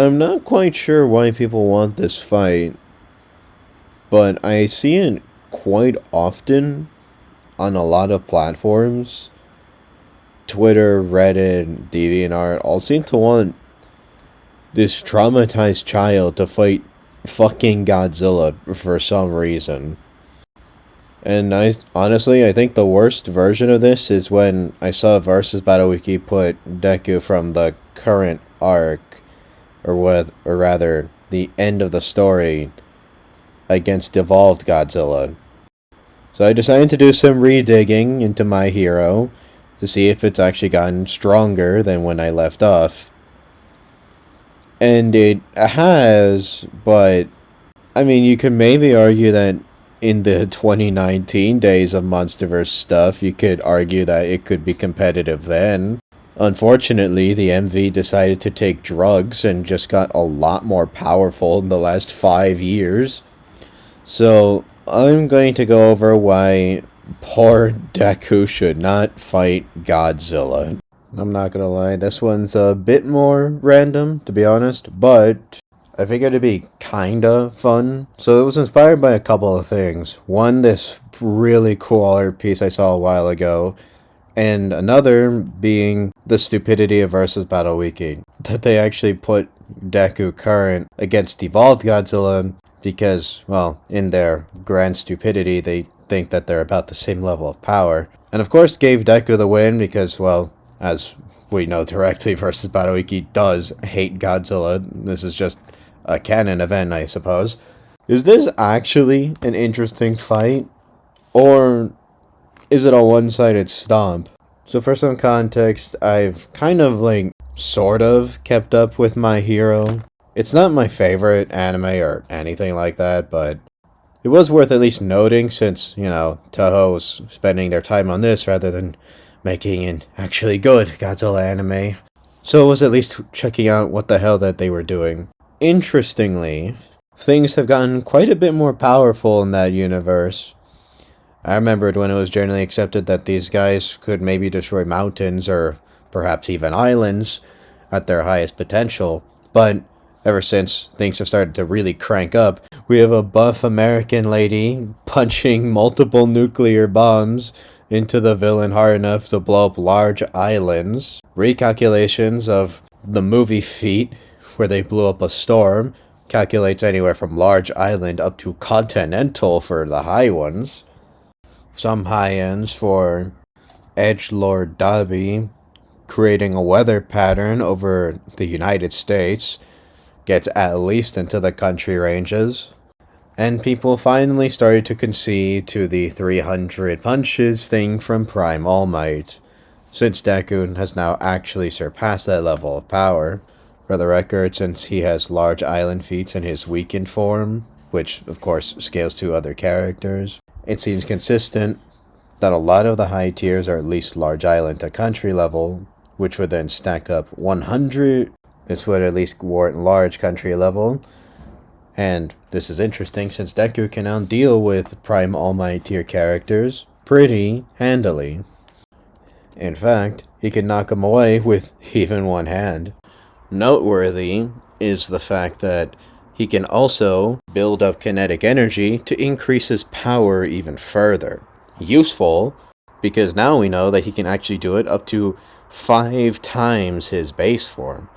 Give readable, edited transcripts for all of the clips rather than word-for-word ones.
I'm not quite sure why people want this fight, but I see it quite often on a lot of platforms. Twitter, Reddit, DeviantArt all seem to want this traumatized child to fight fucking Godzilla for some reason. And I think the worst version of this is when I saw Versus Battle Wiki put Deku from the current arc, or rather, the end of the story, against Evolved Godzilla. So I decided to do some redigging into my hero to see if it's actually gotten stronger than when I left off. And it has, but I mean, you could maybe argue that in the 2019 days of Monsterverse stuff, you could argue that it could be competitive then. Unfortunately, the MV decided to take drugs and just got a lot more powerful in the last 5 years. So, I'm going to go over why poor Deku should not fight Godzilla. I'm not gonna lie, this one's a bit more random, to be honest, but I figured it'd be kinda fun. So it was inspired by a couple of things. One, this really cool art piece I saw a while ago, and another being the stupidity of Versus Battle Wiki. That they actually put Deku current against Evolved Godzilla because, well, in their grand stupidity, they think that they're about the same level of power. And of course gave Deku the win because, well, as we know directly, Versus Battle Wiki does hate Godzilla. This is just a canon event, I suppose. Is this actually an interesting fight? Or is it a one-sided stomp? So for some context, I've kind of, sort of kept up with my hero. It's not my favorite anime or anything like that, but it was worth at least noting since, Toho was spending their time on this rather than making an actually good Godzilla anime. So it was at least checking out what the hell that they were doing. Interestingly, things have gotten quite a bit more powerful in that universe. I remembered when it was generally accepted that these guys could maybe destroy mountains or perhaps even islands at their highest potential, but ever since things have started to really crank up, we have a buff American lady punching multiple nuclear bombs into the villain hard enough to blow up large islands. Recalculations of the movie feat, where they blew up a storm, calculates anywhere from large island up to continental for the high ones. Some high ends for Edgelord Dobby creating a weather pattern over the United States gets at least into the country ranges. And people finally started to concede to the 300 punches thing from Prime All Might, since Deku has now actually surpassed that level of power. For the record, since he has large island feats in his weakened form, which of course scales to other characters, it seems consistent that a lot of the high tiers are at least large island to country level, which would then stack up 100. This would at least warrant large country level. And this is interesting since Deku can now deal with Prime All Might tier characters pretty handily. In fact, he can knock them away with even one hand. Noteworthy is the fact that he can also build up kinetic energy to increase his power even further. Useful, because now we know that he can actually do it up to 5 times his base form.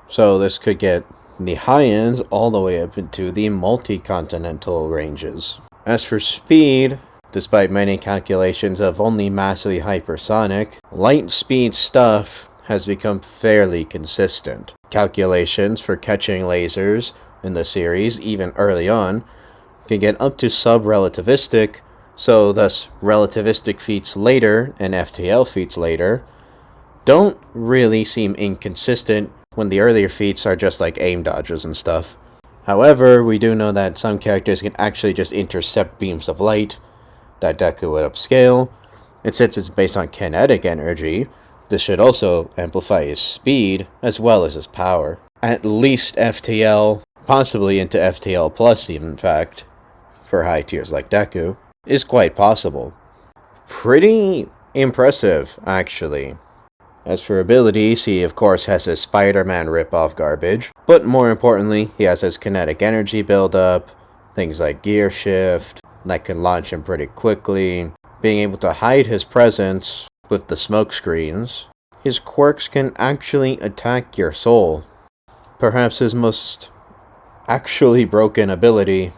So this could get the high ends all the way up into the multi-continental ranges. As for speed, despite many calculations of only massively hypersonic, light speed stuff has become fairly consistent. Calculations for catching lasers in the series, even early on, can get up to sub-relativistic, so thus relativistic feats later and FTL feats later don't really seem inconsistent when the earlier feats are just like aim dodges and stuff. However, we do know that some characters can actually just intercept beams of light that Deku would upscale, and since it's based on kinetic energy, this should also amplify his speed as well as his power. At least FTL, possibly into FTL plus even, in fact, for high tiers like Deku, is quite possible. Pretty impressive, actually. As for abilities, he of course has his Spider-Man ripoff garbage, but more importantly, he has his kinetic energy buildup, things like gear shift, that can launch him pretty quickly, being able to hide his presence with the smoke screens. His quirks can actually attack your soul. Perhaps his most actually broken ability.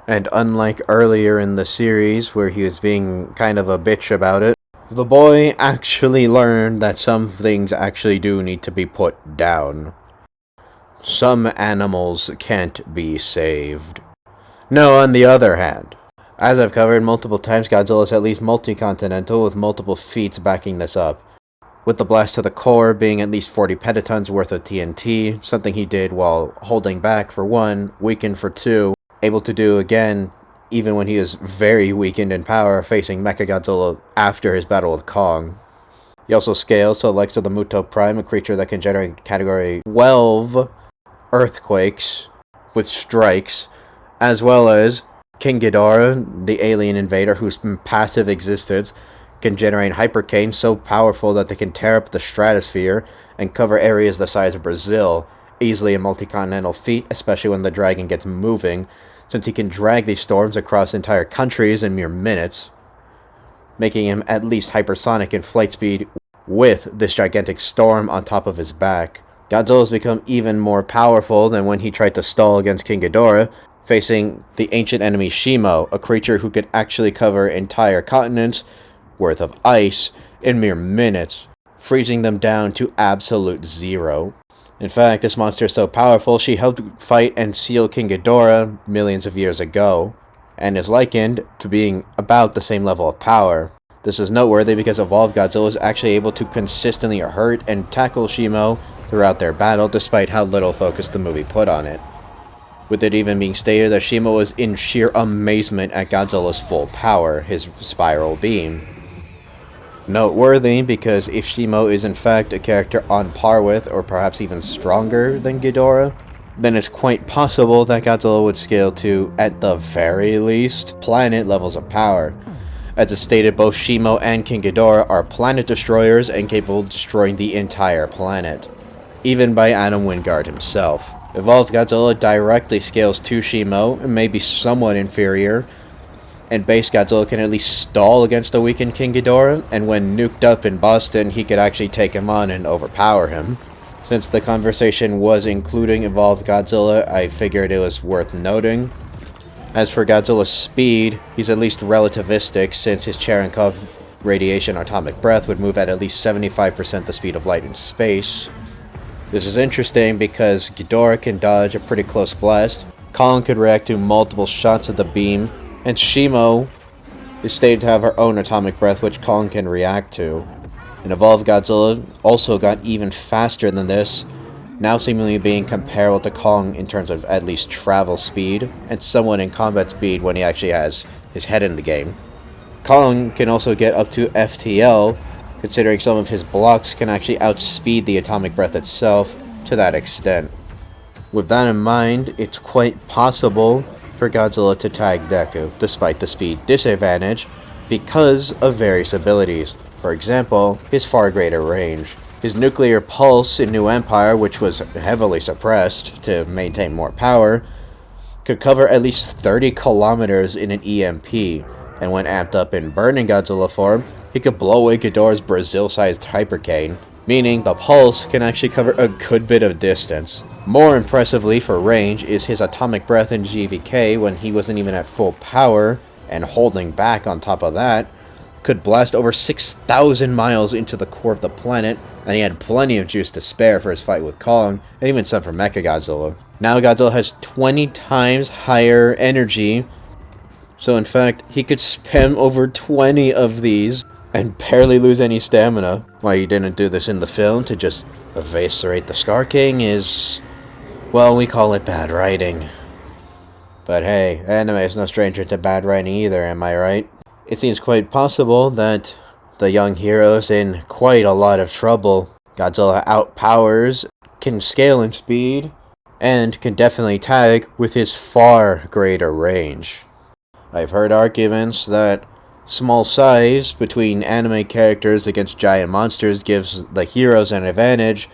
And unlike earlier in the series where he was being kind of a bitch about it, the boy actually learned that some things actually do need to be put down. Some animals can't be saved. No, on the other hand, as I've covered multiple times, Godzilla is at least multi-continental with multiple feats backing this up. With the blast to the core being at least 40 petatons worth of TNT, something he did while holding back for 1, weakened for 2, able to do again even when he is very weakened in power facing Mechagodzilla after his battle with Kong. He also scales to the likes of the Muto Prime, a creature that can generate category 12 earthquakes with strikes, as well as King Ghidorah, the alien invader whose passive existence can generate hypercanes so powerful that they can tear up the stratosphere and cover areas the size of Brazil, easily a multi-continental feat, especially when the dragon gets moving, since he can drag these storms across entire countries in mere minutes, making him at least hypersonic in flight speed with this gigantic storm on top of his back. Godzilla has become even more powerful than when he tried to stall against King Ghidorah, facing the ancient enemy Shimo, a creature who could actually cover entire continents worth of ice in mere minutes, freezing them down to absolute zero. In fact, this monster is so powerful, she helped fight and seal King Ghidorah millions of years ago, and is likened to being about the same level of power. This is noteworthy because Evolved Godzilla is actually able to consistently hurt and tackle Shimo throughout their battle, despite how little focus the movie put on it, with it even being stated that Shimo was in sheer amazement at Godzilla's full power, his spiral beam. Noteworthy because if Shimo is in fact a character on par with, or perhaps even stronger than Ghidorah, then it's quite possible that Godzilla would scale to, at the very least, planet levels of power. As it's stated, both Shimo and King Ghidorah are planet destroyers and capable of destroying the entire planet, even by Adam Wingard himself. Evolved Godzilla directly scales to Shimo and may be somewhat inferior, and base Godzilla can at least stall against the weakened King Ghidorah, and when nuked up in Boston, he could actually take him on and overpower him. Since the conversation was including Evolved Godzilla, I figured it was worth noting. As for Godzilla's speed, he's at least relativistic, since his Cherenkov radiation atomic breath would move at least 75% the speed of light in space. This is interesting because Ghidorah can dodge a pretty close blast, Kong could react to multiple shots of the beam, and Shimo is stated to have her own atomic breath which Kong can react to. And Evolved Godzilla also got even faster than this, now seemingly being comparable to Kong in terms of at least travel speed, and somewhat in combat speed when he actually has his head in the game. Kong can also get up to FTL, considering some of his blocks can actually outspeed the atomic breath itself to that extent. With that in mind, it's quite possible for Godzilla to tag Deku, despite the speed disadvantage, because of various abilities. For example, his far greater range. His nuclear pulse in New Empire, which was heavily suppressed to maintain more power, could cover at least 30 kilometers in an EMP, and when amped up in Burning Godzilla form, he could blow away Ghidorah's Brazil-sized hypercane, meaning the pulse can actually cover a good bit of distance. More impressively for range is his atomic breath in GVK when he wasn't even at full power, and holding back on top of that, could blast over 6,000 miles into the core of the planet, and he had plenty of juice to spare for his fight with Kong, and even some for Mechagodzilla. Now Godzilla has 20 times higher energy, so in fact, he could spam over 20 of these and barely lose any stamina. Why he didn't do this in the film to just eviscerate the Scar King is, well, we call it bad writing. But hey, anime is no stranger to bad writing either, am I right? It seems quite possible that the young hero's in quite a lot of trouble. Godzilla outpowers, can scale in speed, and can definitely tag with his far greater range. I've heard arguments that Small size between anime characters against giant monsters gives the heroes an advantage,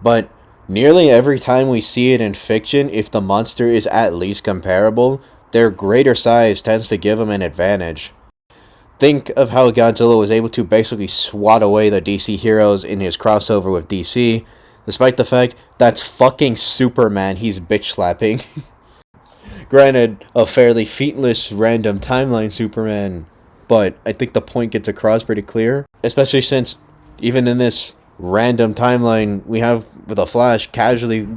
but nearly every time we see it in fiction, if the monster is at least comparable, their greater size tends to give them an advantage. Think of how Godzilla was able to basically swat away the DC heroes in his crossover with DC, despite the fact that's fucking Superman he's bitch slapping. Granted, a fairly featless random timeline Superman, but I think the point gets across pretty clear, especially since even in this random timeline we have the Flash casually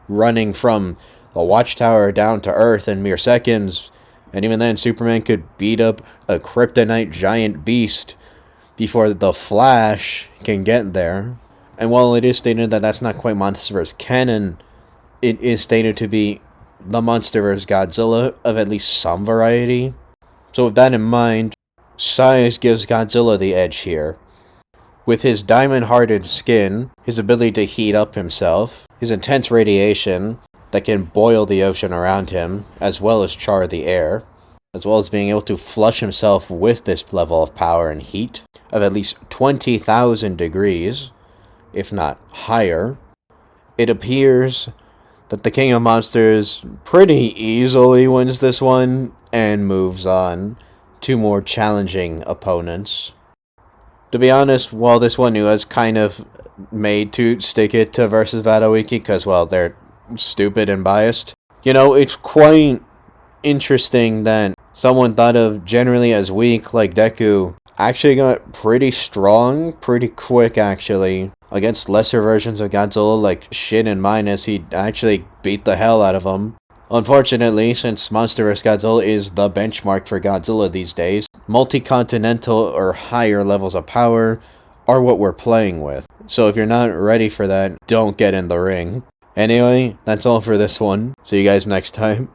running from the Watchtower down to Earth in mere seconds, and even then Superman could beat up a kryptonite giant beast before the Flash can get there. And while it is stated that that's not quite Monsterverse canon, it is stated to be the Monsterverse Godzilla of at least some variety. So with that in mind, size gives Godzilla the edge here. With his diamond-hearted skin, his ability to heat up himself, his intense radiation that can boil the ocean around him, as well as char the air, as well as being able to flush himself with this level of power and heat of at least 20,000 degrees, if not higher, it appears that the King of Monsters pretty easily wins this one and moves on to more challenging opponents. To be honest, while this one was kind of made to stick it to versus Vatowiki because, well, they're stupid and biased, it's quite interesting that someone thought of generally as weak like Deku actually got pretty strong pretty quick, actually. Against lesser versions of Godzilla like Shin and Minus, he actually beat the hell out of them. Unfortunately, since Monsterverse Godzilla is the benchmark for Godzilla these days, multi-continental or higher levels of power are what we're playing with. So if you're not ready for that, don't get in the ring. Anyway, that's all for this one. See you guys next time.